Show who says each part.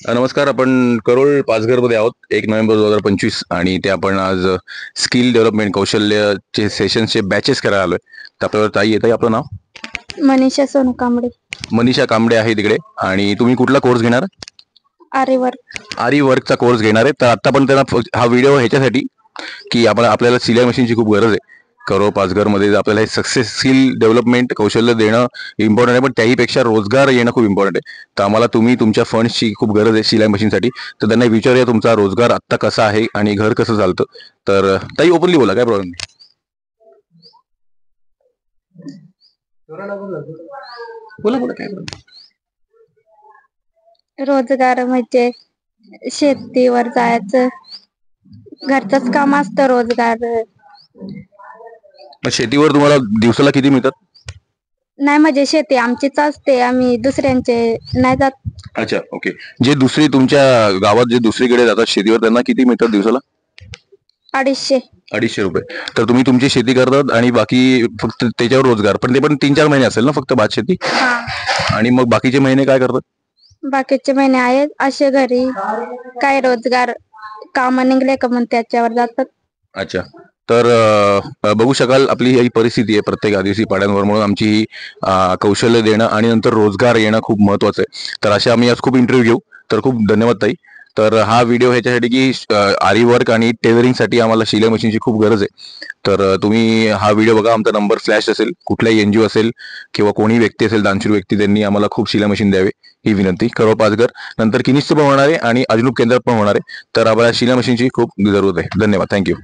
Speaker 1: नमस्कार. आपण करोल पाचघरमध्ये आहोत. 1 नोव्हेंबर 2025 आणि ते आपण आज स्किल डेव्हलपमेंट कौशल्याचे सेशन्सचे बॅचेस करायला आलोय. तर आपल्यावर ताई येत आहे. आपलं नाव?
Speaker 2: मनीषा सोनू कांबळे.
Speaker 1: मनीषा कांबळे आहे तिकडे. आणि तुम्ही कुठला कोर्स घेणार?
Speaker 2: आरी वर्क.
Speaker 1: आरी वर्कचा कोर्स घेणार आहे. तर आता पण त्यांना हा व्हिडिओ ह्याच्यासाठी की आपल्याला सिलाई मशीनची खूप गरज आहे. करोल पाचघरमध्ये आपल्याला हे सक्सेस स्किल डेव्हलपमेंट कौशल्य देणं इम्पॉर्टंट आहे, पण त्याहीपेक्षा रोजगार येणं खूप इम्पॉर्टंट आहे. तर आम्हाला तुमच्या फंड्सची खूप गरज आहे सिलाई मशीनसाठी. तर त्यांना विचारूया तुमचा रोजगार आत्ता कसा आहे आणि घर कसं चालतं. तर ताई ओपनली बोला, काय प्रॉब्लेम नाही. बोला बोला, काय प्रॉब्लेम.
Speaker 2: रोजगार म्हणजे शेतीवर जायचं, घरचंच काम असतं. रोजगार
Speaker 1: मग शेतीवर तुम्हाला दिवसाला किती मिळतात?
Speaker 2: नाही, म्हणजे शेती आमचीच असते, आम्ही दुसऱ्यांचे नाही जात.
Speaker 1: अच्छा, ओके. जे दुसरी तुमच्या गावात जे दुसरीकडे जातात शेतीवर, त्यांना किती मिळतात दिवसाला?
Speaker 2: 250.
Speaker 1: 250 रुपये. तर तुम्ही तुमची शेती करतात आणि बाकी फक्त त्याच्यावर रोजगार, पण ते पण 3-4 महिने असेल ना फक्त भात शेती? आणि मग बाकीचे महिने काय करतात?
Speaker 2: बाकीचे महिने आहेत असे घरी काय रोजगार काम निघले का मग त्याच्यावर जातात.
Speaker 1: अच्छा. तर बघू शकाल आपली ही परिस्थिती आहे प्रत्येक आदिवासी पाड्यांवर, म्हणून आमची ही कौशल्य देणं आणि नंतर रोजगार येणं खूप महत्वाचं आहे. तर असे आम्ही आज खूप इंटरव्ह्यू घेऊ. तर खूप धन्यवाद ताई. तर हा व्हिडिओ ह्याच्यासाठी की आरी वर्क आणि टेलरिंगसाठी आम्हाला शिलाई मशीनची खूप गरज आहे. तर तुम्ही हा व्हिडिओ बघा. आमचा नंबर फ्लॅश असेल, कुठलाही एनजीओ असेल किंवा कोणी व्यक्ती असेल, दानशूर व्यक्ती, त्यांनी आम्हाला खूप शिलाई मशीन द्यावे ही विनंती. करोल पाचघर नंतर किनिस्त पण होणार आहे आणि अजनूप केंद्रात पण होणार आहे. तर आम्हाला शिलाई मशीनची खूप जरूरत आहे. धन्यवाद. थँक्यू.